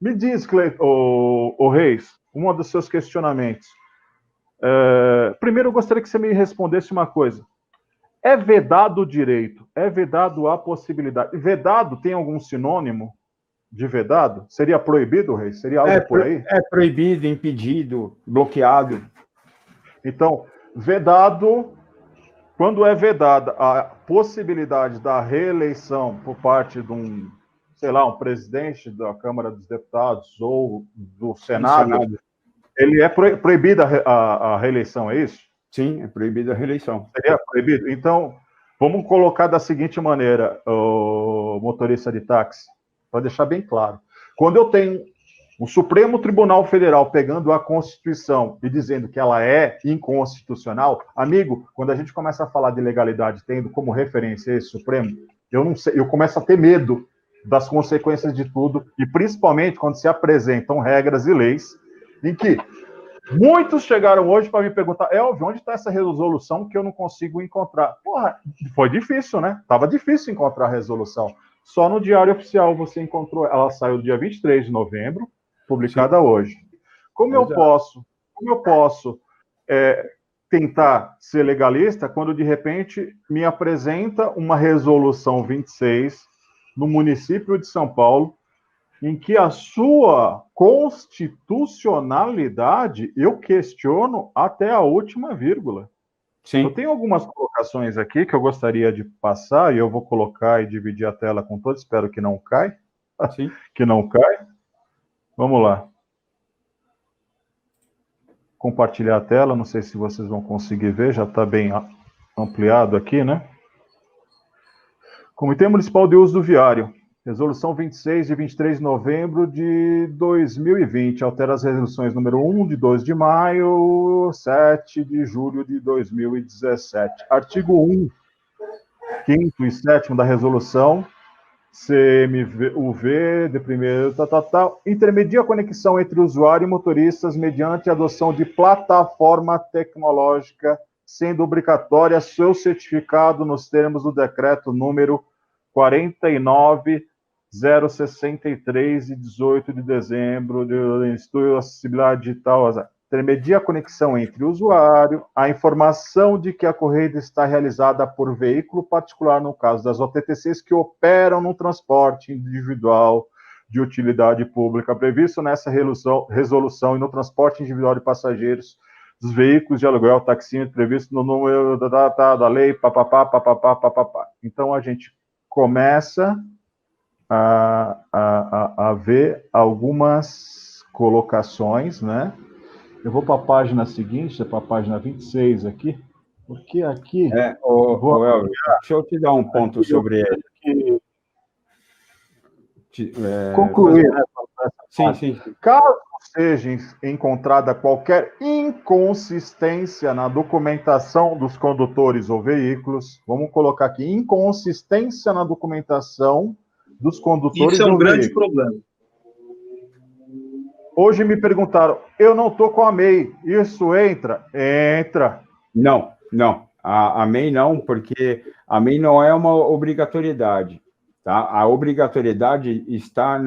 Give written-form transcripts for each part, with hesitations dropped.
Me diz, o Reis, um dos seus questionamentos. Primeiro, eu gostaria que você me respondesse uma coisa. É vedado o direito? É vedado a possibilidade? Vedado tem algum sinônimo de vedado? Seria proibido, Reis? Seria algo por aí? É proibido, impedido, bloqueado. Então, vedado, quando é vedada a possibilidade da reeleição por parte de um, sei lá, um presidente da Câmara dos Deputados ou do Senado, ele é proibida a reeleição, é isso? Sim, é proibida a reeleição. Seria proibido? Então, vamos colocar da seguinte maneira, o motorista de táxi, para deixar bem claro. Quando eu tenho o Supremo Tribunal Federal pegando a Constituição e dizendo que ela é inconstitucional, amigo, quando a gente começa a falar de legalidade tendo como referência esse Supremo, eu não sei, eu começo a ter medo das consequências de tudo, e principalmente quando se apresentam regras e leis em que muitos chegaram hoje para me perguntar, Elvio, onde está essa resolução que eu não consigo encontrar? Porra, foi difícil, né? Estava difícil encontrar a resolução. Só no Diário Oficial você encontrou, ela saiu dia 23 de novembro, publicada hoje. Como eu posso tentar ser legalista quando, de repente, me apresenta uma resolução 26 no município de São Paulo, em que a sua constitucionalidade eu questiono até a última vírgula. Sim. Eu tenho algumas colocações aqui que eu gostaria de passar, e eu vou colocar e dividir a tela com todos, espero que não caia. Sim. Que não caia. Vamos lá. Compartilhar a tela, não sei se vocês vão conseguir ver, já está bem ampliado aqui, né? Comitê Municipal de Uso do Viário. Resolução 26, de 23 de novembro de 2020. Altera as resoluções número 1, de 2 de maio, 7 de julho de 2017. Artigo 1, 5º e 7º da resolução, CMUV, de primeiro, intermedia a conexão entre usuário e motoristas mediante a adoção de plataforma tecnológica, sendo obrigatória seu certificado nos termos do decreto número 49.063, de 18 de dezembro, do Instituto de Acessibilidade Digital. Intermedia a conexão entre o usuário, a informação de que a corrida está realizada por veículo particular, no caso das OTTCs que operam no transporte individual de utilidade pública, previsto nessa resolução, e no transporte individual de passageiros dos veículos de aluguel taxímetro previsto no número da lei, papapá. Então, a gente começa a ver algumas colocações, né? Eu vou para a página seguinte, para a página 26 aqui, porque aqui... Elvio, deixa eu te dar um ponto sobre ele. Concluir, né? Sim. Caso seja encontrada qualquer inconsistência na documentação dos condutores ou veículos, vamos colocar aqui, inconsistência na documentação dos condutores ou veículos. Isso é um grande problema. Hoje me perguntaram, eu não estou com a MEI, isso entra? Entra. Não. A MEI não, porque a MEI não é uma obrigatoriedade. Tá? A obrigatoriedade está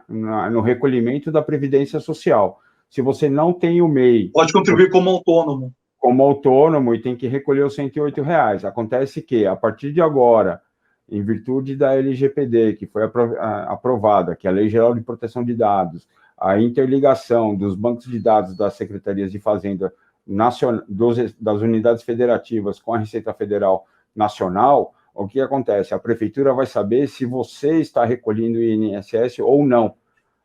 no recolhimento da Previdência Social. Se você não tem o MEI... Pode contribuir como autônomo. Como autônomo e tem que recolher os R$108. Acontece que, a partir de agora, em virtude da LGPD, que foi aprovada, que é a Lei Geral de Proteção de Dados, a interligação dos bancos de dados das secretarias de Fazenda das unidades federativas com a Receita Federal Nacional, o que acontece? A prefeitura vai saber se você está recolhendo o INSS ou não.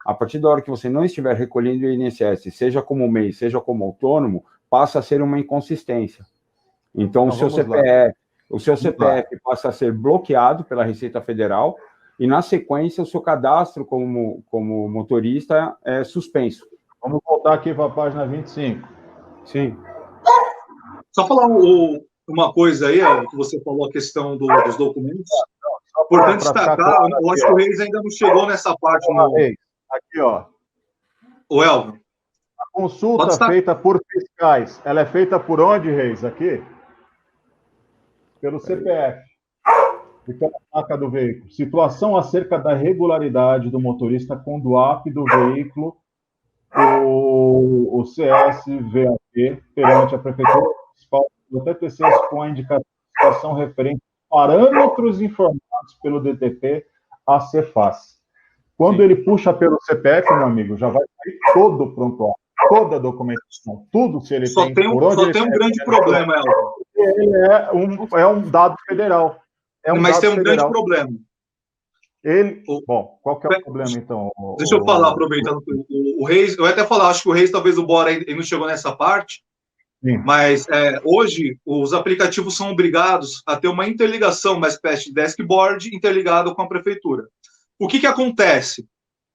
A partir da hora que você não estiver recolhendo o INSS, seja como MEI, seja como autônomo, passa a ser uma inconsistência. Então, o seu CPF passa a ser bloqueado pela Receita Federal e, na sequência, o seu cadastro como motorista é suspenso. Vamos voltar aqui para a página 25. Sim. Só falar uma coisa aí, que você falou, a questão dos documentos. Importante destacar, eu acho que o Reis ainda não chegou nessa parte. Aqui, ó. O Elvio. A consulta feita por fiscais, ela é feita por onde, Reis? Aqui? Pelo CPF. Então, a placa do veículo. Situação acerca da regularidade do motorista com o app do veículo, o CSVAP, perante a Prefeitura Municipal do TTC com a indicação de situação referente a parâmetros informados pelo DTP a Cefaz. Quando ele puxa pelo CPF, meu amigo, já vai sair todo o prontuário, toda a documentação, tudo se ele só tem. Só tem um grande problema, Elton. Ele é um dado federal. Mas tem um grande problema. Bom, qual que é o problema, então? Deixa eu falar, aproveitando o Reis, eu ia até falar, acho que o Reis, talvez o Bora ele não chegou nessa parte, sim. Mas hoje os aplicativos são obrigados a ter uma interligação, uma espécie de dashboard interligado com a prefeitura. O que acontece?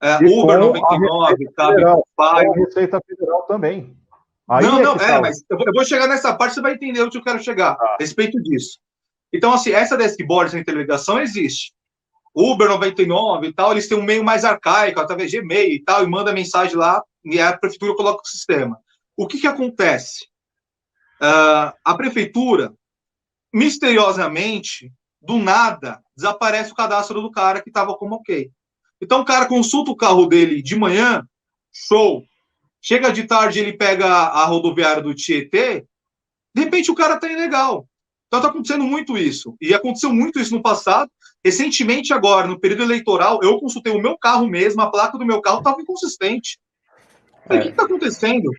Uber 99, a Receita Federal também. Aí mas eu vou chegar nessa parte, você vai entender onde eu quero chegar a respeito disso. Então, assim, essa dashboard, essa interligação existe. Uber 99 e tal, eles têm um meio mais arcaico, através de e-mail e tal, e manda mensagem lá, e a prefeitura coloca o sistema. O que acontece? A prefeitura, misteriosamente, do nada, desaparece o cadastro do cara que estava como ok. Então, o cara consulta o carro dele de manhã, show. Chega de tarde, ele pega a rodoviária do Tietê, de repente o cara está ilegal. Então, está acontecendo muito isso. E aconteceu muito isso no passado. Recentemente, agora, no período eleitoral, eu consultei o meu carro mesmo, a placa do meu carro estava inconsistente. O que está acontecendo?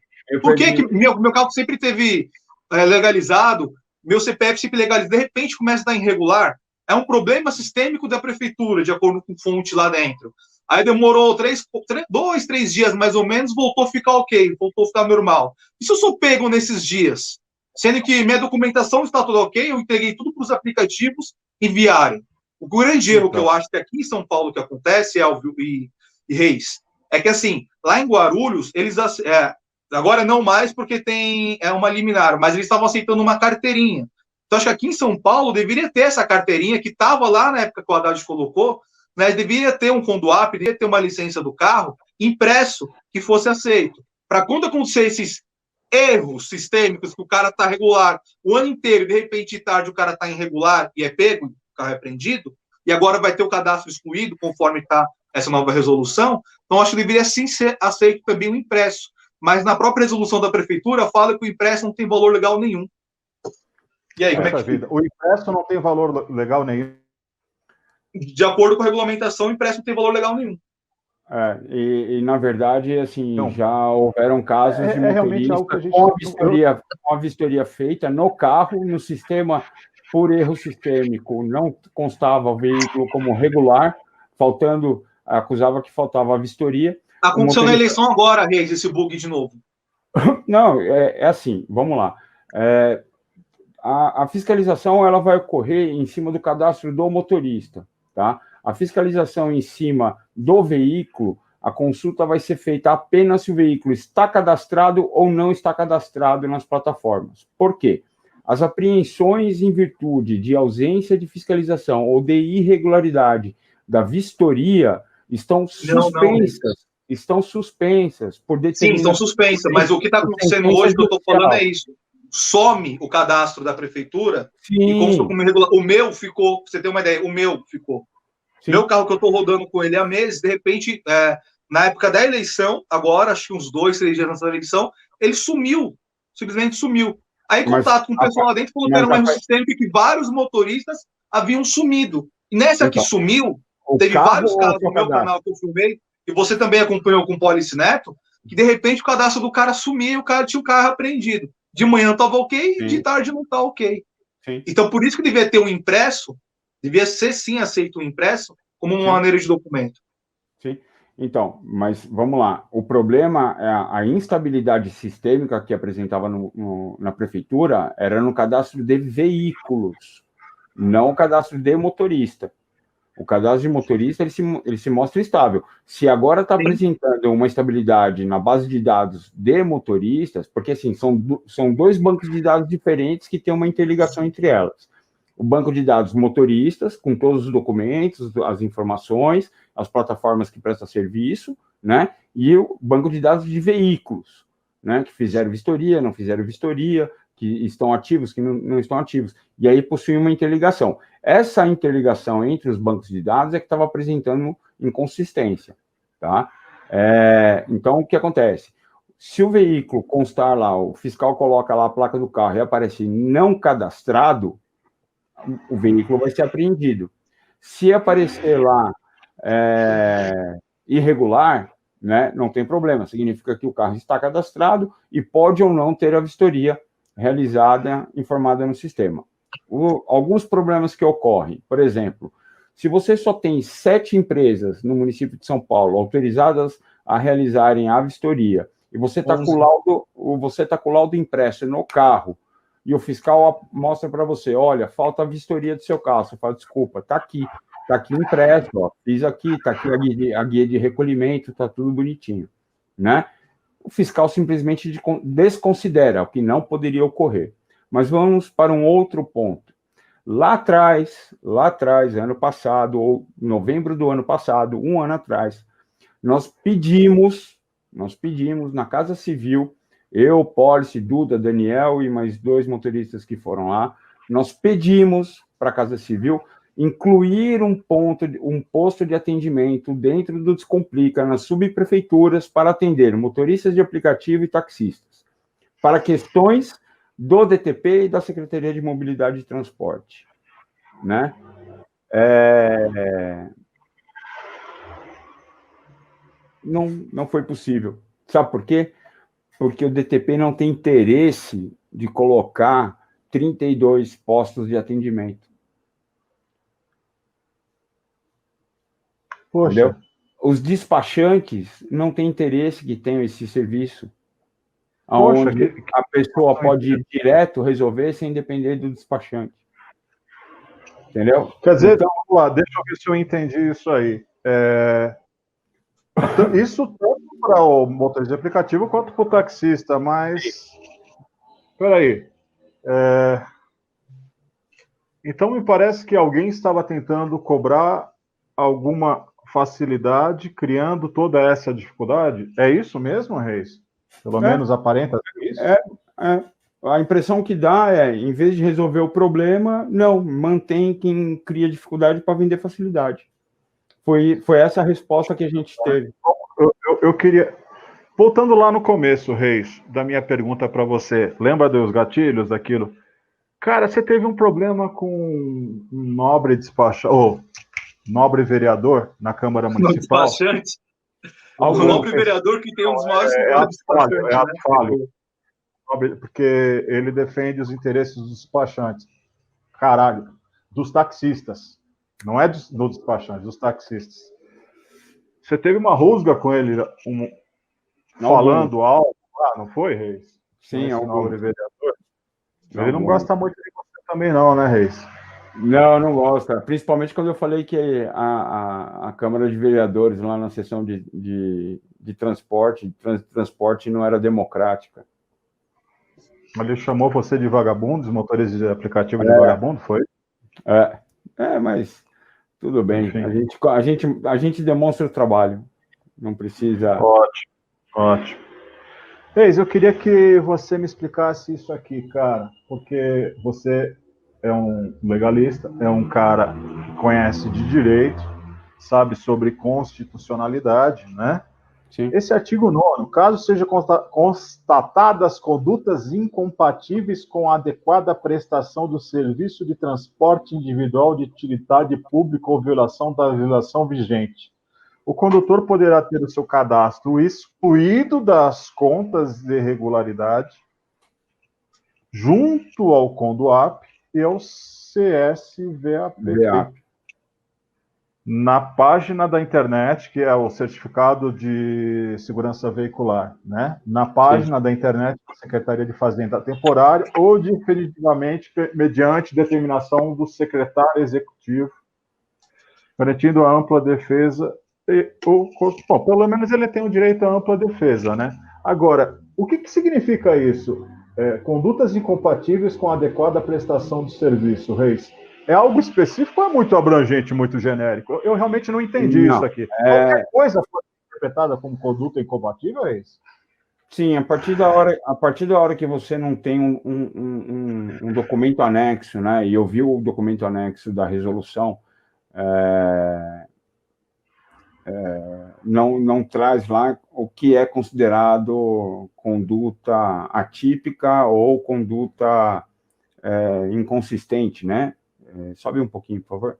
Por que meu carro sempre teve legalizado, meu CPF sempre legalizado, de repente começa a dar irregular? É um problema sistêmico da prefeitura, de acordo com fonte lá dentro. Aí demorou 2, 3 dias, mais ou menos, voltou a ficar ok, voltou a ficar normal. E se eu sou pego nesses dias? Sendo que minha documentação está tudo ok, eu entreguei tudo para os aplicativos enviarem. O grande erro que eu acho que aqui em São Paulo que acontece, Elvio e Reis, é que, assim, lá em Guarulhos, eles, agora não mais porque tem uma liminar, mas eles estavam aceitando uma carteirinha. Então, acho que aqui em São Paulo deveria ter essa carteirinha que estava lá na época que o Haddad colocou, né, deveria ter um Conduap, deveria ter uma licença do carro impresso que fosse aceito. Para quando acontecer esses erros sistêmicos, que o cara está regular o ano inteiro, de repente, tarde, o cara está irregular e é pego, o carro é apreendido, e agora vai ter o cadastro excluído, conforme está essa nova resolução, então acho que deveria sim ser aceito também o impresso. Mas na própria resolução da prefeitura fala que o impresso não tem valor legal nenhum. E aí, como é que fica? O impresso não tem valor legal nenhum? De acordo com a regulamentação, o impresso não tem valor legal nenhum. Na verdade, assim, não. Já houveram casos de motoristas com a vistoria feita no carro, no sistema, por erro sistêmico, não constava o veículo como regular, acusava que faltava a vistoria. Aconteceu na eleição agora, Reis, esse bug de novo. Não, é assim, vamos lá. A fiscalização ela vai ocorrer em cima do cadastro do motorista, tá? A fiscalização em cima do veículo, a consulta vai ser feita apenas se o veículo está cadastrado ou não está cadastrado nas plataformas. Por quê? As apreensões em virtude de ausência de fiscalização ou de irregularidade da vistoria estão suspensas. Estão suspensas por determinação. Sim, estão suspensas, mas o que está acontecendo hoje, que eu estou falando, é isso. Some o cadastro da prefeitura. Sim. E como irregular. O meu ficou, pra você ter uma ideia, o meu ficou. Sim. Meu carro que eu estou rodando com ele há meses, de repente, na época da eleição, agora, acho que uns 2, 3 dias antes da eleição, ele sumiu, simplesmente sumiu. Aí, contato com o pessoal lá dentro, falou que era um erro sistêmico que vários motoristas haviam sumido. E nessa que sumiu, teve vários casos no meu canal que eu filmei, e você também acompanhou com o Polici Neto, que de repente o cadastro do cara sumiu e o cara tinha o carro apreendido. De manhã estava ok, sim. De tarde não está ok. Sim. Então, por isso que devia ter um impresso, devia ser sim aceito o impresso como uma maneira de documento. Sim. Então, mas vamos lá. O problema é a instabilidade sistêmica que apresentava na prefeitura era no cadastro de veículos, não o cadastro de motorista. O cadastro de motorista ele se mostra estável. Se agora está apresentando uma estabilidade na base de dados de motoristas, porque assim, são 2 bancos de dados diferentes que têm uma interligação entre elas. O banco de dados motoristas, com todos os documentos, as informações, as plataformas que prestam serviço, né? E o banco de dados de veículos, né? Que fizeram vistoria, não fizeram vistoria, que estão ativos, que não estão ativos. E aí possui uma interligação. Essa interligação entre os bancos de dados é que estava apresentando inconsistência, tá? Então, o que acontece? Se o veículo constar lá, o fiscal coloca lá a placa do carro e aparece não cadastrado, o veículo vai ser apreendido. Se aparecer lá irregular, né, não tem problema, significa que o carro está cadastrado e pode ou não ter a vistoria realizada, informada no sistema. Alguns problemas que ocorrem, por exemplo, se você só tem 7 empresas no município de São Paulo autorizadas a realizarem a vistoria, e você está com o laudo impresso no carro, e o fiscal mostra para você, olha, falta a vistoria do seu carro, você fala, desculpa, está aqui impresso, ó, fiz aqui, está aqui a guia de recolhimento, está tudo bonitinho, né? O fiscal simplesmente desconsidera, o que não poderia ocorrer. Mas vamos para um outro ponto. Lá atrás, ano passado, ou novembro do ano passado, um ano atrás, nós pedimos na Casa Civil, eu, Policy, Duda, Daniel e mais 2 motoristas que foram lá, nós pedimos para a Casa Civil incluir um posto de atendimento dentro do Descomplica, nas subprefeituras, para atender motoristas de aplicativo e taxistas, para questões do DTP e da Secretaria de Mobilidade e Transporte, né? Não foi possível. Sabe por quê? Porque o DTP não tem interesse de colocar 32 postos de atendimento. Poxa. Entendeu? Os despachantes não têm interesse que tenham esse serviço, onde a pessoa pode ir direto resolver sem depender do despachante. Entendeu? Quer dizer, então, deixa eu ver se eu entendi isso aí. Isso tanto para o motorista de aplicativo quanto para o taxista, mas... Espera aí. Então, me parece que alguém estava tentando cobrar alguma facilidade, criando toda essa dificuldade? É isso mesmo, Reis? Pelo menos aparenta ser isso? A impressão que dá é, em vez de resolver o problema, não, mantém quem cria dificuldade para vender facilidade. Foi essa a resposta que a gente teve. Eu queria... Voltando lá no começo, Reis, da minha pergunta para você, lembra dos gatilhos, daquilo? Cara, você teve um problema com um nobre despachante, nobre vereador na Câmara Municipal. Despachante? O nobre vereador que tem um dos maiores... Falho. Porque ele defende os interesses dos despachantes. Caralho, dos taxistas. Não é dos despachantes, dos taxistas. Você teve uma rusga com ele falando algo lá, não foi, Reis? Sim, esse nobre vereador. Ele não bom. gosta muito de você também não, né, Reis? Não gosta. Principalmente quando eu falei que a Câmara de Vereadores, lá na sessão de transporte não era democrática. Ele chamou você de vagabundo, os motoristas de aplicativo de vagabundo, foi? Mas tudo bem. A gente demonstra o trabalho. Não precisa... Ótimo. Reis, eu queria que você me explicasse isso aqui, cara, porque você é um legalista, é um cara que conhece de direito, sabe sobre constitucionalidade, né? Sim. Esse artigo 9º, caso sejam constatadas condutas incompatíveis com a adequada prestação do serviço de transporte individual de utilidade pública ou violação da legislação vigente, o condutor poderá ter o seu cadastro excluído das contas de irregularidade junto ao CONDUAP e ao CSVAP. Na página da internet, que é o Certificado de Segurança Veicular, né? Na página da internet da Secretaria de Fazenda temporária ou definitivamente mediante determinação do secretário executivo, garantindo a ampla defesa bom, pelo menos ele tem o direito à ampla defesa, né? Agora, o que significa isso? Condutas incompatíveis com a adequada prestação do serviço, Reis? É algo específico ou é muito abrangente, muito genérico? Eu realmente não entendi isso aqui. Qualquer coisa pode ser interpretada como conduta incompatível, é isso? Sim, a partir da hora que você não tem um documento anexo, né? E eu vi o documento anexo da resolução, não traz lá o que é considerado conduta atípica ou conduta inconsistente, né? Sobe um pouquinho, por favor.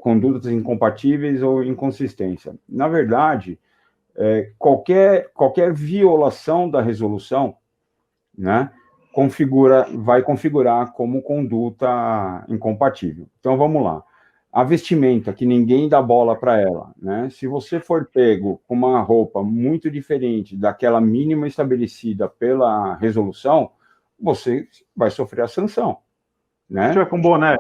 Condutas incompatíveis ou inconsistência. Na verdade, qualquer violação da resolução, né, vai configurar como conduta incompatível. Então, vamos lá. A vestimenta, que ninguém dá bola para ela, né? Se você for pego com uma roupa muito diferente daquela mínima estabelecida pela resolução, você vai sofrer a sanção, né? Se tiver com boné,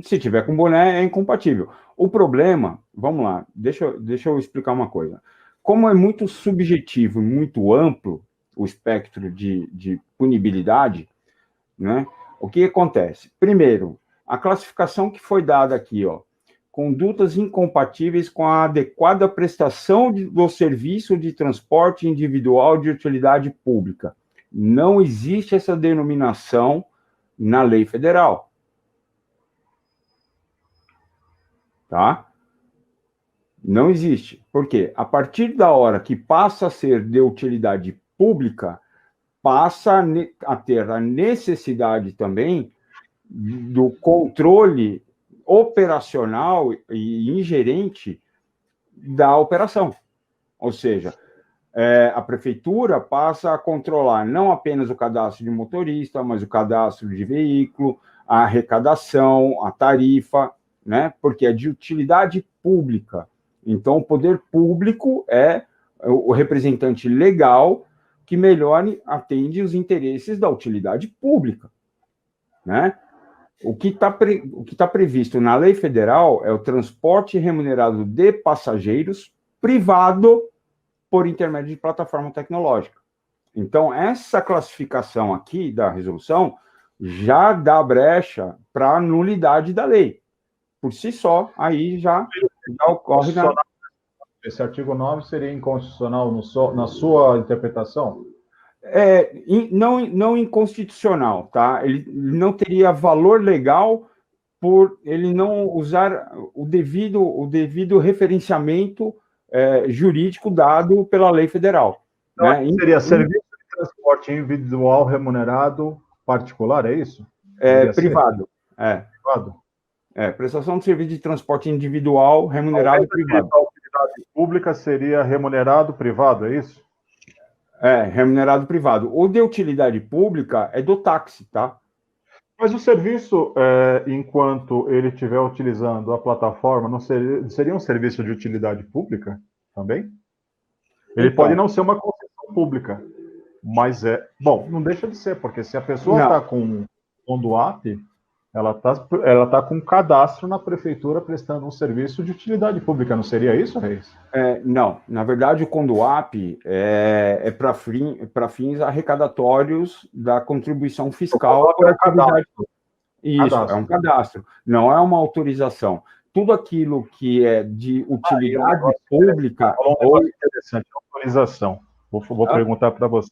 Se tiver com boné, é incompatível. O problema, vamos lá, deixa eu explicar uma coisa. Como é muito subjetivo e muito amplo o espectro de punibilidade, né? O que acontece? Primeiro, a classificação que foi dada aqui, ó, condutas incompatíveis com a adequada prestação do serviço de transporte individual de utilidade pública. Não existe essa denominação na lei federal. Tá? Não existe. Por quê? A partir da hora que passa a ser de utilidade pública, passa a ter a necessidade também do controle operacional e ingerente da operação. Ou seja, a prefeitura passa a controlar não apenas o cadastro de motorista, mas o cadastro de veículo, a arrecadação, a tarifa, né? Porque é de utilidade pública. Então, o poder público é o representante legal que melhor atende os interesses da utilidade pública, né? O que está previsto na lei federal é o transporte remunerado de passageiros privado por intermédio de plataforma tecnológica. Então, essa classificação aqui da resolução já dá brecha para a nulidade da lei. Por si só, aí já ocorre... Esse artigo 9 seria inconstitucional na sua interpretação? Não inconstitucional, tá? Ele não teria valor legal por ele não usar o devido referenciamento jurídico dado pela lei federal. Então, né? Seria serviço de transporte individual remunerado particular, é isso? Privado. Privado? Prestação de serviço de transporte individual remunerado privado. A utilidade pública seria remunerado privado, é isso? Remunerado privado. O de utilidade pública é do táxi, tá? Mas o serviço, enquanto ele estiver utilizando a plataforma, não seria um serviço de utilidade pública também? Ele pode não ser uma concessão pública, mas não deixa de ser, porque se a pessoa está com o DUAP, ela tá com um cadastro na prefeitura prestando um serviço de utilidade pública, não seria isso, Reis? Não, na verdade o CONDUAP é para fins arrecadatórios da contribuição fiscal por atividade. Isso, é um cadastro, não é uma autorização. Tudo aquilo que é de utilidade pública... Interessante, autorização. Vou perguntar para você.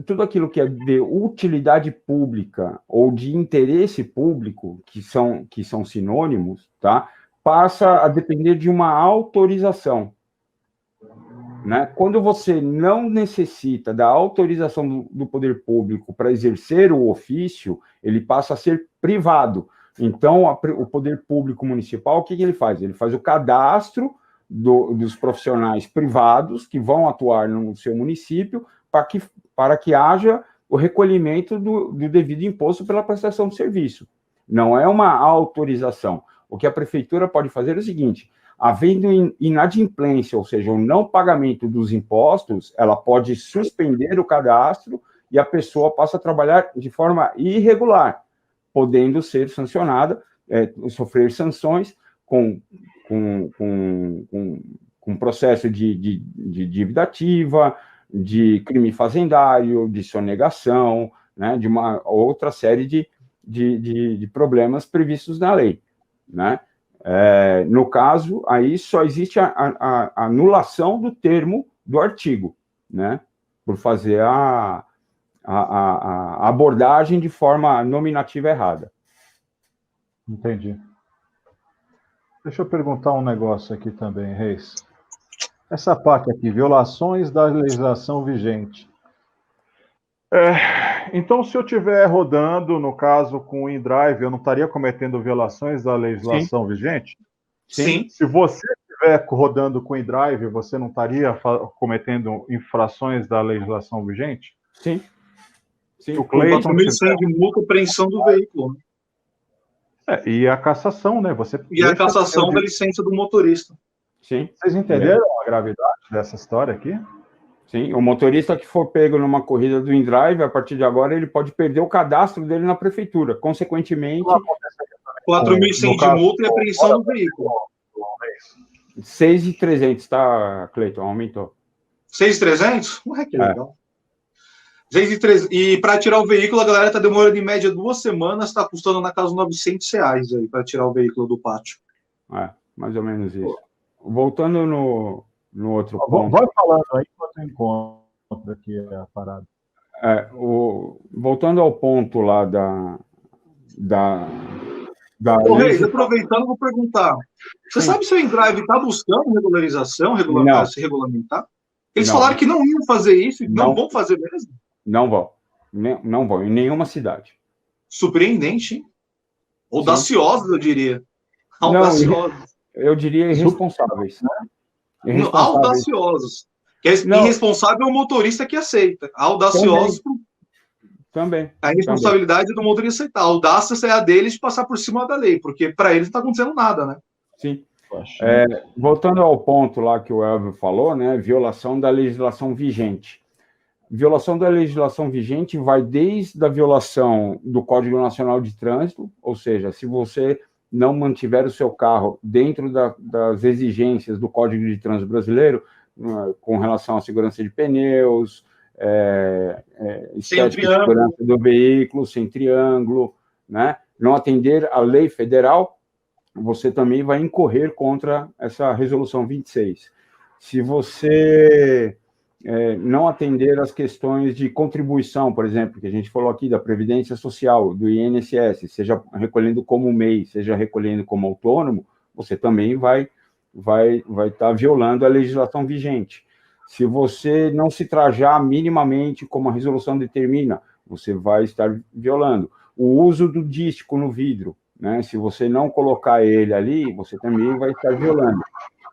Tudo aquilo que é de utilidade pública ou de interesse público, que são sinônimos, tá? Passa a depender de uma autorização. Né? Quando você não necessita da autorização do poder público para exercer o ofício, ele passa a ser privado. Então, o poder público municipal, o que ele faz? Ele faz o cadastro dos profissionais privados que vão atuar no seu município para que haja o recolhimento do devido imposto pela prestação de serviço. Não é uma autorização. O que a prefeitura pode fazer é o seguinte: havendo inadimplência, ou seja, o não pagamento dos impostos, ela pode suspender o cadastro e a pessoa passa a trabalhar de forma irregular, podendo ser sancionada, sofrer sanções com processo de dívida ativa, de crime fazendário, de sonegação, né, de uma outra série de problemas previstos na lei, né? No caso, aí só existe a anulação do termo do artigo, né? Por fazer a abordagem de forma nominativa errada. Entendi. Deixa eu perguntar um negócio aqui também, Reis. Essa parte aqui, violações da legislação vigente. Então, se eu estiver rodando, no caso, com o InDrive, eu não estaria cometendo violações da legislação vigente? Sim. Se você estiver rodando com o InDrive, você não estaria cometendo infrações da legislação vigente? Sim. Se o Cleiton 4.100 de multa, apreensão do veículo. E a cassação, né? E a cassação da licença do motorista. Sim. Vocês entenderam a gravidade dessa história aqui? Sim, o motorista que for pego numa corrida do InDrive, a partir de agora, ele pode perder o cadastro dele na prefeitura. Consequentemente... 4.100 de multa e apreensão do veículo. 6.300, tá, Cleiton? Aumentou. 6.300? Ué, que legal. 6.300. E para tirar o veículo, a galera tá demorando em média 2 semanas, tá custando na casa R$900 aí, para tirar o veículo do pátio. Mais ou menos isso. Voltando no outro ponto. Vai falando aí enquanto eu encontro aqui a parada. Voltando ao ponto lá da Reis, aproveitando, vou perguntar. Você sabe se o InDrive está buscando regularização, se regulamentar? Eles falaram que não iam fazer isso e não vão fazer mesmo? Não vão. Não vão, em nenhuma cidade. Surpreendente, hein? Audaciosos, eu diria. Audaciosos. Eu diria irresponsáveis. Audaciosos. Irresponsável é o motorista que aceita. Audaciosos também. A responsabilidade do motorista aceitar. A audácia é a deles de passar por cima da lei, porque para eles não está acontecendo nada, né? Sim. Voltando ao ponto lá que o Elvio falou, né? Violação da legislação vigente. Violação da legislação vigente vai desde a violação do Código Nacional de Trânsito, ou seja, se você não mantiver o seu carro dentro das exigências do Código de Trânsito brasileiro, com relação à segurança de pneus, estética de segurança do veículo, sem triângulo, né? Não atender à lei federal, você também vai incorrer contra essa resolução 26. Se você não atender às questões de contribuição, por exemplo, que a gente falou aqui da Previdência Social, do INSS, seja recolhendo como MEI, seja recolhendo como autônomo, você também vai estar violando a legislação vigente. Se você não se trajar minimamente como a resolução determina, você vai estar violando. O uso do dístico no vidro, né? Se você não colocar ele ali, você também vai estar violando.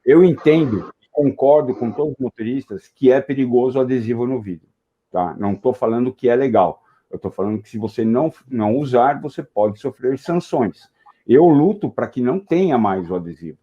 Eu entendo, concordo com todos os motoristas que é perigoso o adesivo no vidro. Tá? Não estou falando que é legal. Eu estou falando que se você não usar, você pode sofrer sanções. Eu luto para que não tenha mais o adesivo.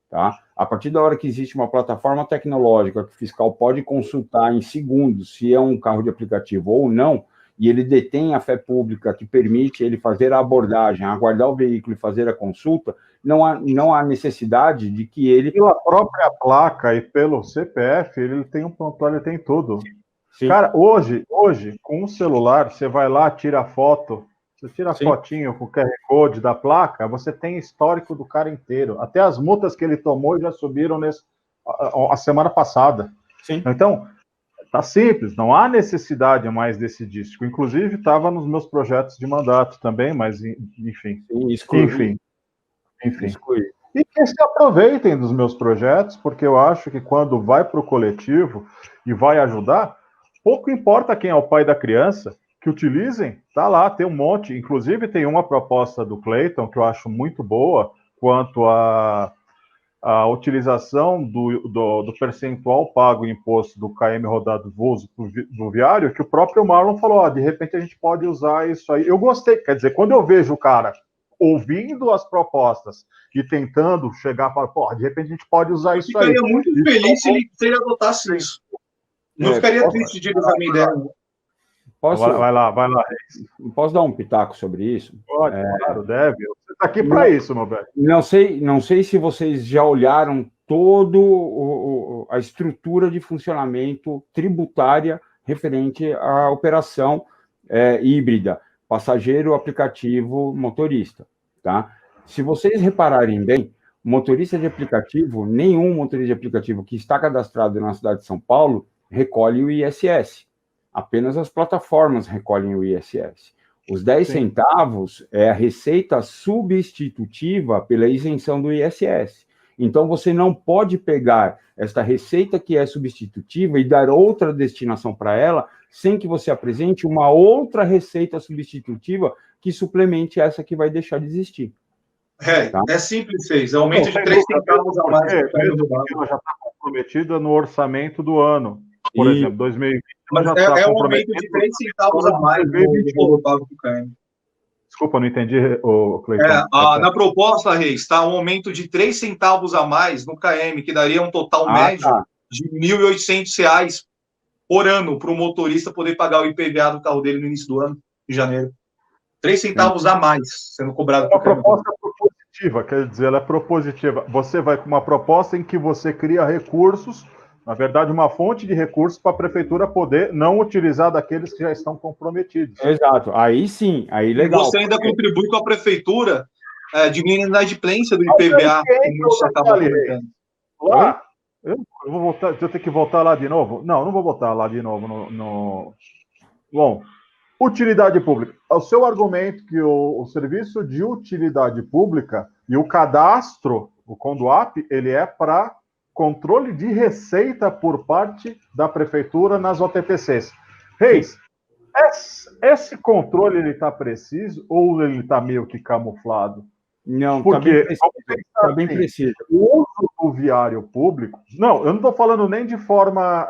Tá? A partir da hora que existe uma plataforma tecnológica que o fiscal pode consultar em segundos se é um carro de aplicativo ou não, e ele detém a fé pública que permite ele fazer a abordagem, aguardar o veículo e fazer a consulta, não há necessidade de que ele... Pela própria placa e pelo CPF, ele tem um prontuário, ele tem tudo. Sim. Cara, hoje, com o celular, você vai lá, tira a foto, você tira a fotinho com o QR Code da placa, você tem histórico do cara inteiro. Até as multas que ele tomou já subiram a semana passada. Sim. Então, tá simples, não há necessidade mais desse dístico. Inclusive, estava nos meus projetos de mandato também, mas, enfim. Enfim. E que se aproveitem dos meus projetos, porque eu acho que quando vai para o coletivo e vai ajudar, pouco importa quem é o pai da criança, que utilizem, tá lá, tem um monte. Inclusive, tem uma proposta do Cleiton que eu acho muito boa, quanto à utilização do percentual pago em imposto do KM rodado do viário, que o próprio Marlon falou, de repente a gente pode usar isso aí. Eu gostei, quer dizer, quando eu vejo o cara ouvindo as propostas e tentando chegar para, de repente a gente pode usar isso aí. Eu ficaria muito feliz se ele adotasse isso. Não ficaria triste de usar a minha ideia. Vai lá. Posso dar um pitaco sobre isso? Pode, claro, deve. Você está aqui para isso, meu velho. Não sei se vocês já olharam toda a estrutura de funcionamento tributária referente à operação híbrida, passageiro, aplicativo, motorista. Tá? Se vocês repararem bem, motorista de aplicativo, nenhum motorista de aplicativo que está cadastrado na cidade de São Paulo recolhe o ISS. Apenas as plataformas recolhem o ISS. Os 10 centavos é a receita substitutiva pela isenção do ISS. Então, você não pode pegar esta receita que é substitutiva e dar outra destinação para ela sem que você apresente uma outra receita substitutiva que suplemente essa que vai deixar de existir. Tá? É simples, fez. Aumento de 3 centavos a mais. Ela já está comprometida no orçamento do ano. Por exemplo, 2020. Mas é um aumento de 3 centavos a mais no valor pago do KM. Desculpa, não entendi, Cleiton. Na proposta, Reis, está um aumento de 3 centavos a mais no KM, que daria um total médio de R$ 1.800 por ano para o motorista poder pagar o IPVA do carro dele no início do ano, de janeiro. 3 centavos a mais sendo cobrado. Uma proposta propositiva, quer dizer, ela é propositiva. Você vai com uma proposta em que você cria recursos, na verdade, uma fonte de recursos para a prefeitura poder não utilizar daqueles que já estão comprometidos. Exato. Aí sim, aí legal. E você ainda contribui com a prefeitura diminuindo a inadimplência do IPVA. Lá, eu vou voltar, eu tenho que voltar lá de novo? Não vou voltar lá de novo. Bom, utilidade pública. O seu argumento que o serviço de utilidade pública e o cadastro, o Conduap, ele é para controle de receita por parte da prefeitura nas OTPCs. Reis, esse controle ele está preciso ou ele está meio que camuflado? Não, porque está bem preciso. O uso do viário público... Não, eu não estou falando nem de forma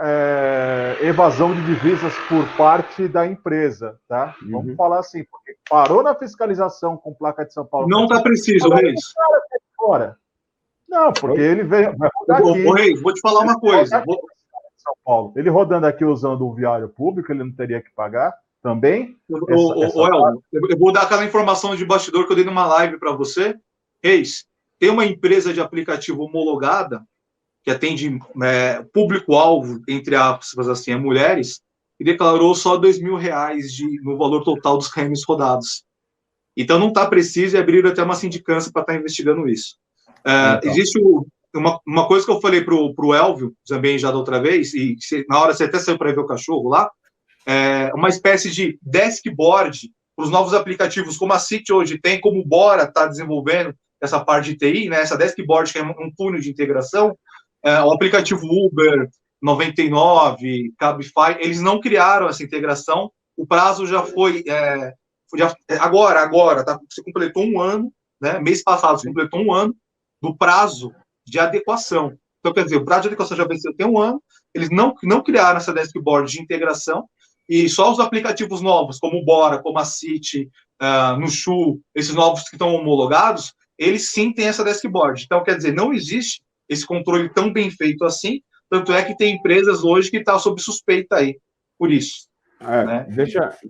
evasão de divisas por parte da empresa, tá? Vamos falar assim, porque parou na fiscalização com placa de São Paulo. Não está preciso, Reis. Fora. Não, porque ele vai rodar aqui. Reis, vou te falar uma coisa. São Paulo. Ele rodando aqui usando o viário público, ele não teria que pagar também? Eu vou dar aquela informação de bastidor que eu dei numa live para você. Reis, tem uma empresa de aplicativo homologada que atende público-alvo, entre aspas, assim, mulheres, e declarou só R$ 2.000 no valor total dos KMs rodados. Então não está preciso e abriram até uma sindicância para estar investigando isso. Existe uma coisa que eu falei para o Elvio também já da outra vez, e na hora você até saiu para ver o cachorro lá, uma espécie de dashboard para os novos aplicativos, como a City hoje tem, como o Bora está desenvolvendo essa parte de TI, né, essa dashboard que é um túnel de integração, o aplicativo Uber, 99, Cabify, eles não criaram essa integração, o prazo já foi, agora, tá? Você completou um ano, né, mês passado você completou um ano do prazo de adequação. Então, quer dizer, o prazo de adequação já venceu tem um ano, eles não criaram essa dashboard de integração, e só os aplicativos novos, como o Bora, como a City, no Chu, esses novos que estão homologados, eles sim têm essa dashboard. Então, quer dizer, não existe esse controle tão bem feito assim, tanto é que tem empresas hoje que estão sob suspeita aí, por isso. Né?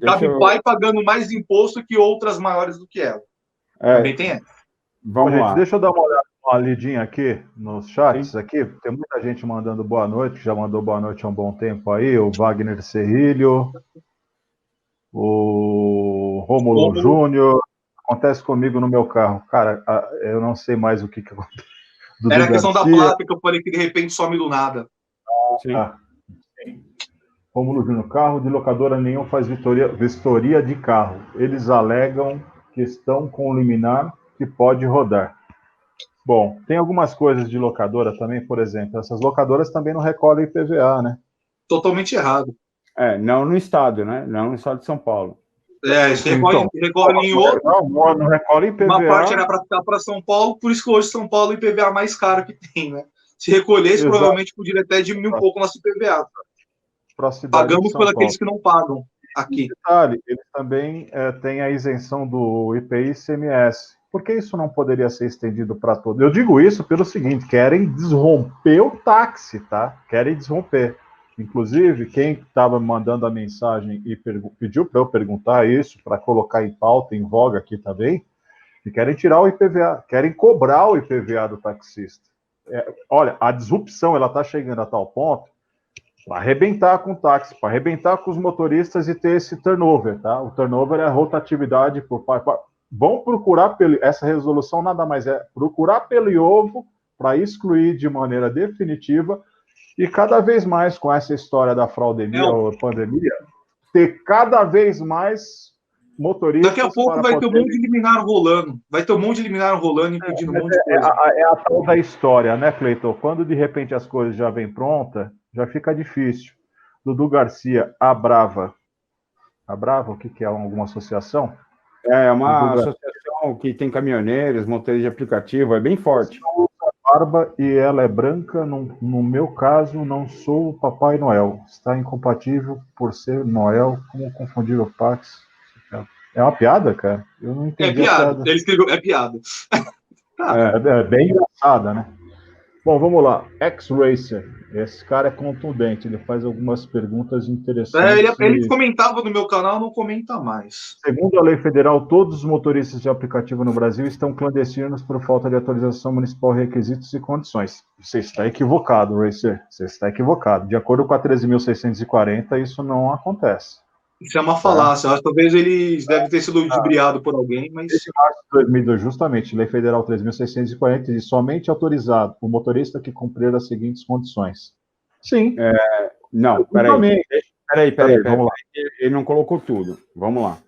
Cabify pagando mais imposto que outras maiores do que ela. Também tem essa. Vamos lá. Deixa eu dar uma lidinha aqui nos chats. Aqui. Tem muita gente mandando boa noite, já mandou boa noite há um bom tempo aí. O Wagner Serrilho, o Rômulo Júnior. Acontece comigo no meu carro. Cara, eu não sei mais o que acontece. Era a questão da placa que eu falei que de repente some do nada. Rômulo Júnior, carro de locadora nenhum faz vistoria de carro. Eles alegam que estão com o liminar que pode rodar. Bom, tem algumas coisas de locadora também, por exemplo, essas locadoras também não recolhem IPVA, né? Totalmente errado. Não no estado, né? Não no estado de São Paulo. Recolhe em outro. Não recolhe IPVA. Uma parte era para ficar para São Paulo, por isso que hoje São Paulo o IPVA é mais caro que tem, né? Se recolhesse, provavelmente poderia até diminuir um pouco o nosso IPVA. Pagamos por aqueles que não pagam aqui. Detalhe, eles também têm a isenção do IPI e ICMS. Por que isso não poderia ser estendido para todos? Eu digo isso pelo seguinte, querem desromper o táxi, tá? Querem desromper. Inclusive, quem estava mandando a mensagem e pediu para eu perguntar isso, para colocar em pauta, em voga aqui também, que querem tirar o IPVA, querem cobrar o IPVA do taxista. Olha, a disrupção ela está chegando a tal ponto para arrebentar com o táxi, para arrebentar com os motoristas e ter esse turnover, tá? O turnover é a rotatividade vão procurar essa resolução nada mais é procurar pelo ovo para excluir de maneira definitiva e cada vez mais com essa história da fraudemia ou pandemia, ter cada vez mais motoristas. Daqui a pouco vai ter um monte de liminar rolando. Vai ter um monte de liminar rolando, impedindo um monte de coisa. É a tal da história, né, Cleiton? Quando de repente as coisas já vêm prontas, já fica difícil. Dudu Garcia, a Brava. A Brava, o que é? Alguma associação? É uma associação que tem caminhoneiros, motoristas de aplicativo, é bem forte. Barba e ela é branca, no meu caso, não sou o Papai Noel. Está incompatível por ser Noel, como confundir o Pax. É uma piada, cara? Eu não entendi. É piada. Ele escreveu, é piada. É bem engraçada, né? Bom, vamos lá. X-Racer. Esse cara é contundente, ele faz algumas perguntas interessantes. Ele comentava no meu canal, não comenta mais. Segundo a lei federal, todos os motoristas de aplicativo no Brasil estão clandestinos por falta de autorização municipal, requisitos e condições. Você está equivocado, Racer. Você está equivocado. De acordo com a 13.640, isso não acontece. Isso é uma falácia. Acho que talvez eles devem ter sido ludibriados por alguém, mas... Esse março de 2002, justamente, Lei Federal 3.640, diz somente autorizado o motorista que cumprir as seguintes condições. Sim. Não, peraí. Vamos lá. Ele não colocou tudo. Vamos lá.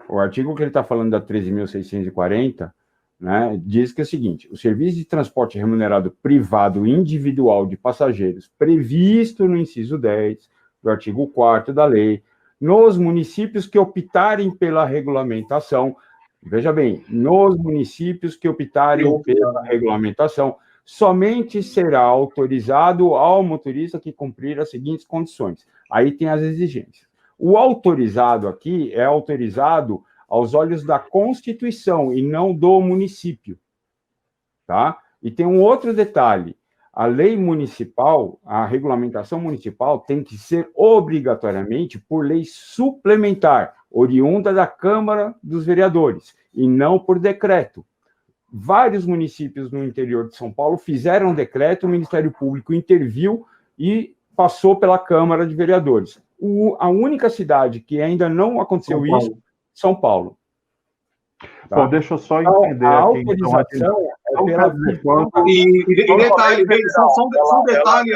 O artigo que ele está falando da 13.640, né, diz que é o seguinte: o serviço de transporte remunerado privado individual de passageiros previsto no inciso 10 do artigo 4º da lei, nos municípios que optarem pela regulamentação, veja bem, nos municípios que optarem pela regulamentação, somente será autorizado ao motorista que cumprir as seguintes condições. Aí tem as exigências. O autorizado aqui é autorizado aos olhos da Constituição e não do município, tá? E tem um outro detalhe: a lei municipal, a regulamentação municipal tem que ser obrigatoriamente por lei suplementar, oriunda da Câmara dos Vereadores, e não por decreto. Vários municípios no interior de São Paulo fizeram um decreto, o Ministério Público interviu e passou pela Câmara de Vereadores. A única cidade que ainda não aconteceu isso, São Paulo. Tá? Bom, deixa eu só entender a aqui. autorização então, é pela... E detalhe, só um detalhe,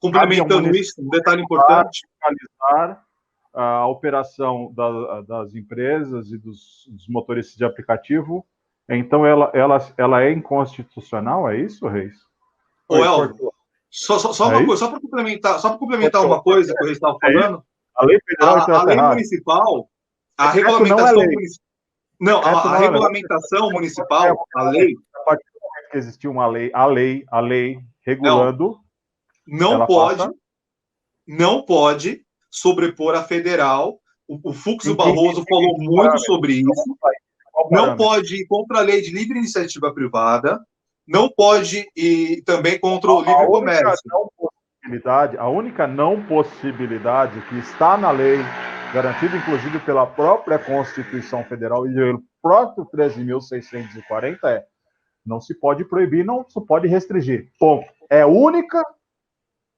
complementando isso, um detalhe importante. Fiscalizar a operação das empresas e dos motoristas de aplicativo. Então, ela é inconstitucional, é isso, Reis? Ô, Elvio, só uma coisa, só para complementar uma coisa que o Reis estava falando. A lei federal a lei municipal, a regulamentação municipal. Não, a regulamentação municipal, a lei. A partir do momento que existiu uma lei, a lei regulando. Não pode sobrepor a federal. O Fux e o Barroso falou muito sobre isso. Não pode ir contra a lei de livre iniciativa privada. Não pode ir também contra o livre comércio. A única não possibilidade que está na lei, garantida inclusive pela própria Constituição Federal e pelo próprio 13.640, não se pode proibir, não se pode restringir. Ponto. É a única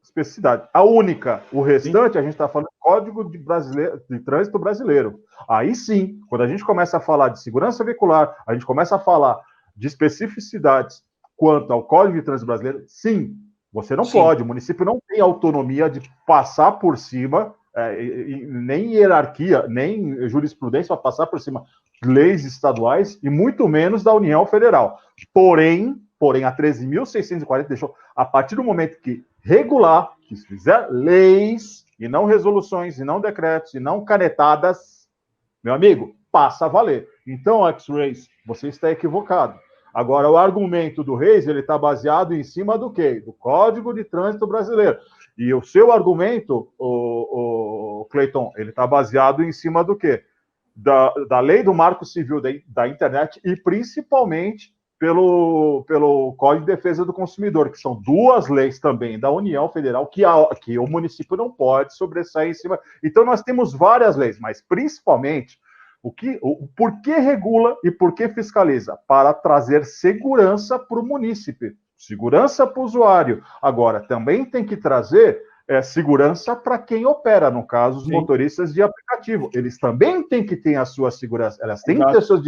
especificidade. A única. O restante, a gente está falando do Código de Trânsito Brasileiro. Aí sim, quando a gente começa a falar de segurança veicular, a gente começa a falar de especificidades quanto ao Código de Trânsito Brasileiro, sim, você não pode. O município não tem autonomia de passar por cima, nem hierarquia, nem jurisprudência para passar por cima de leis estaduais e muito menos da União Federal. Porém, a 13.640 deixou, a partir do momento que regular, que se fizer leis, e não resoluções, e não decretos, e não canetadas, meu amigo, passa a valer. Então, X-Rays, você está equivocado. Agora, o argumento do Reis, ele está baseado em cima do quê? Do Código de Trânsito Brasileiro. E o seu argumento, o Cleiton, ele está baseado em cima do quê? Da lei do Marco Civil da internet e principalmente pelo Código de Defesa do Consumidor, que são duas leis também da União Federal que o município não pode sobressair em cima. Então, nós temos várias leis, mas principalmente por que regula e por que fiscaliza? Para trazer segurança para o munícipe, segurança para o usuário. Agora, também tem que trazer segurança para quem opera, no caso, os motoristas de aplicativo. Eles também têm que ter a sua segurança, elas têm que ter seus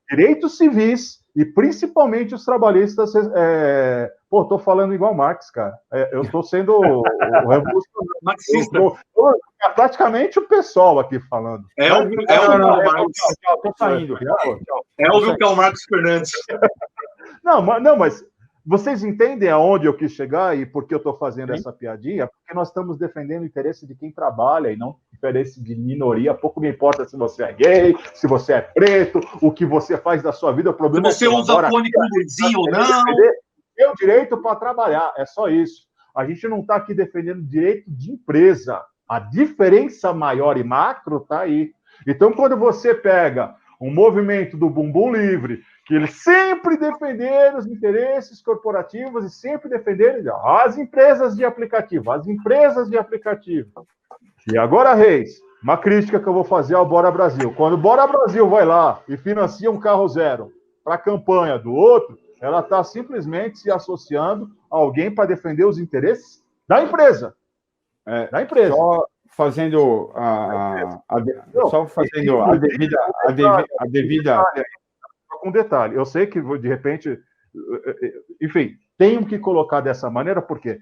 direitos civis e principalmente os trabalhistas. Estou falando igual Marx, cara. Eu estou sendo o revolucionário. Marxista. É praticamente o pessoal aqui falando. Estou saindo. É óbvio que é o Marcos Fernandes. Não, mas vocês entendem aonde eu quis chegar e por que eu estou fazendo essa piadinha? Porque nós estamos defendendo o interesse de quem trabalha e não o interesse de minoria. Pouco me importa se você é gay, se você é preto, o que você faz da sua vida. O problema se você usa fone com luzinha ou não. Tem o direito para trabalhar, é só isso. A gente não está aqui defendendo direito de empresa. A diferença maior e macro está aí. Então, quando você pega um movimento do bumbum livre, que eles sempre defenderam os interesses corporativos e sempre defenderam as empresas de aplicativo. E agora, Reis, uma crítica que eu vou fazer ao Bora Brasil. Quando o Bora Brasil vai lá e financia um carro zero para a campanha do outro, ela está simplesmente se associando a alguém para defender os interesses da empresa. Só fazendo a devida... Com detalhe, eu sei que de repente, enfim, tenho que colocar dessa maneira, porque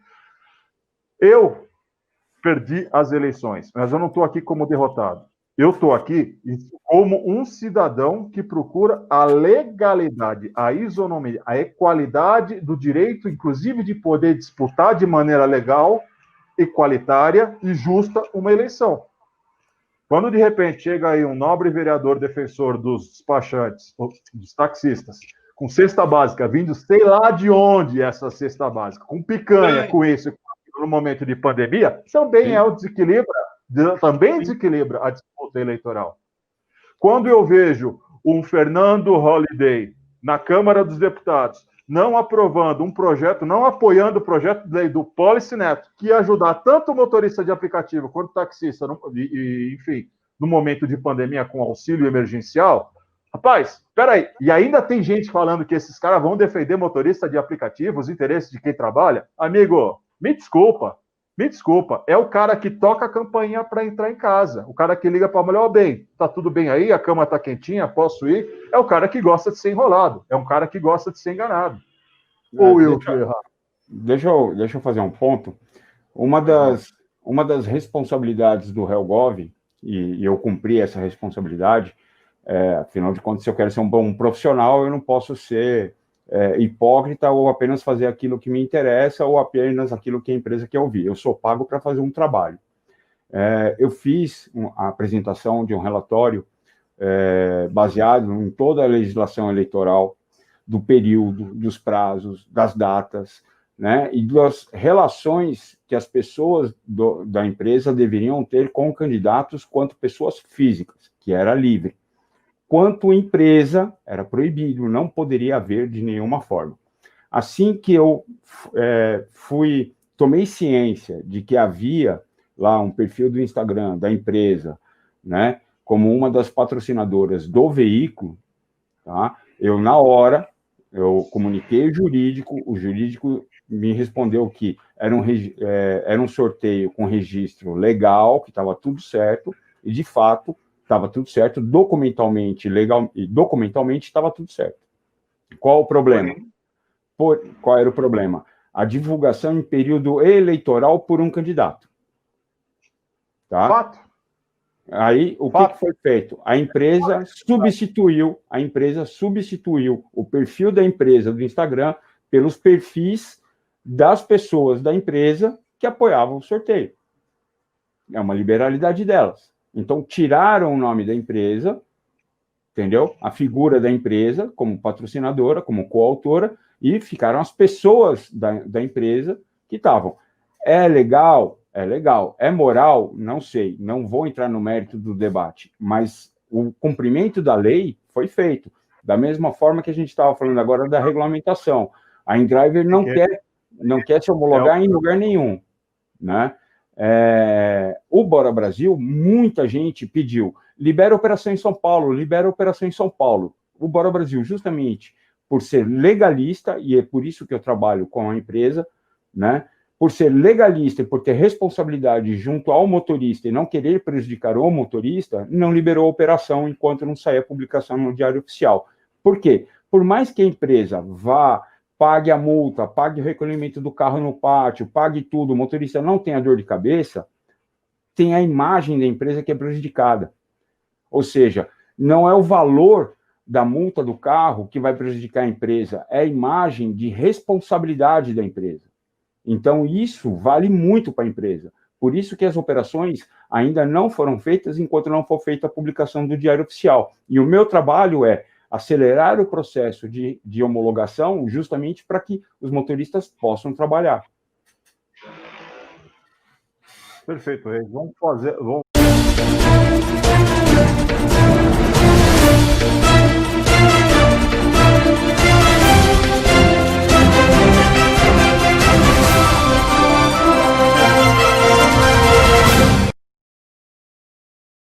eu perdi as eleições, mas eu não estou aqui como derrotado. Eu estou aqui como um cidadão que procura a legalidade, a isonomia, a equalidade do direito, inclusive de poder disputar de maneira legal, igualitária e justa uma eleição. Quando, de repente, chega aí um nobre vereador defensor dos despachantes, dos taxistas, com cesta básica, vindo sei lá de onde essa cesta básica, com picanha, com isso, no momento de pandemia, também desequilibra a disputa eleitoral. Quando eu vejo um Fernando Holliday na Câmara dos Deputados não aprovando um projeto, não apoiando o projeto de lei do Policy Neto, que ia ajudar tanto o motorista de aplicativo quanto o taxista, enfim, no momento de pandemia com auxílio emergencial, rapaz, peraí, e ainda tem gente falando que esses caras vão defender motorista de aplicativo, os interesses de quem trabalha? Amigo, me desculpa, é o cara que toca a campainha para entrar em casa, o cara que liga para a mulher, bem, tá tudo bem aí, a cama tá quentinha, posso ir? É o cara que gosta de ser enrolado, é um cara que gosta de ser enganado. Ou eu estou errado? Deixa eu fazer um ponto. Uma das responsabilidades do HelGov, e eu cumpri essa responsabilidade, afinal de contas, se eu quero ser um bom profissional, eu não posso ser hipócrita ou apenas fazer aquilo que me interessa ou apenas aquilo que a empresa quer ouvir. Eu sou pago para fazer um trabalho. Eu fiz a apresentação de um relatório baseado em toda a legislação eleitoral, do período, dos prazos, das datas, né, e das relações que as pessoas da empresa deveriam ter com candidatos quanto pessoas físicas, que era livre. Quanto empresa, era proibido, não poderia haver de nenhuma forma. Assim que eu tomei ciência de que havia lá um perfil do Instagram da empresa, né, como uma das patrocinadoras do veículo, tá, na hora, eu comuniquei o jurídico me respondeu que era um sorteio com registro legal, que estava tudo certo, e de fato estava tudo certo, documentalmente estava tudo certo. Qual o problema? Qual era o problema? A divulgação em período eleitoral por um candidato. Tá? Fato. Aí, o que foi feito? A empresa substituiu o perfil da empresa do Instagram pelos perfis das pessoas da empresa que apoiavam o sorteio. É uma liberalidade delas. Então, tiraram o nome da empresa, entendeu? A figura da empresa como patrocinadora, como coautora, e ficaram as pessoas da empresa que estavam. É legal? É legal. É moral? Não sei. Não vou entrar no mérito do debate. Mas o cumprimento da lei foi feito. Da mesma forma que a gente estava falando agora da regulamentação. A InDriver não quer se homologar em lugar nenhum. Né? O Bora Brasil, muita gente pediu, libera a operação em São Paulo, libera a operação em São Paulo. O Bora Brasil, justamente por ser legalista, e é por isso que eu trabalho com a empresa, né? por ser legalista e por ter responsabilidade junto ao motorista e não querer prejudicar o motorista, não liberou a operação enquanto não sair a publicação no Diário Oficial. Por quê? Por mais que a empresa vá, pague a multa, pague o recolhimento do carro no pátio, pague tudo, o motorista não tenha dor de cabeça, tem a imagem da empresa que é prejudicada. Ou seja, não é o valor da multa do carro que vai prejudicar a empresa, é a imagem de responsabilidade da empresa. Então, isso vale muito para a empresa. Por isso que as operações ainda não foram feitas enquanto não for feita a publicação do Diário Oficial. E o meu trabalho é acelerar o processo de homologação justamente para que os motoristas possam trabalhar. Perfeito, Reis. Vamos fazer...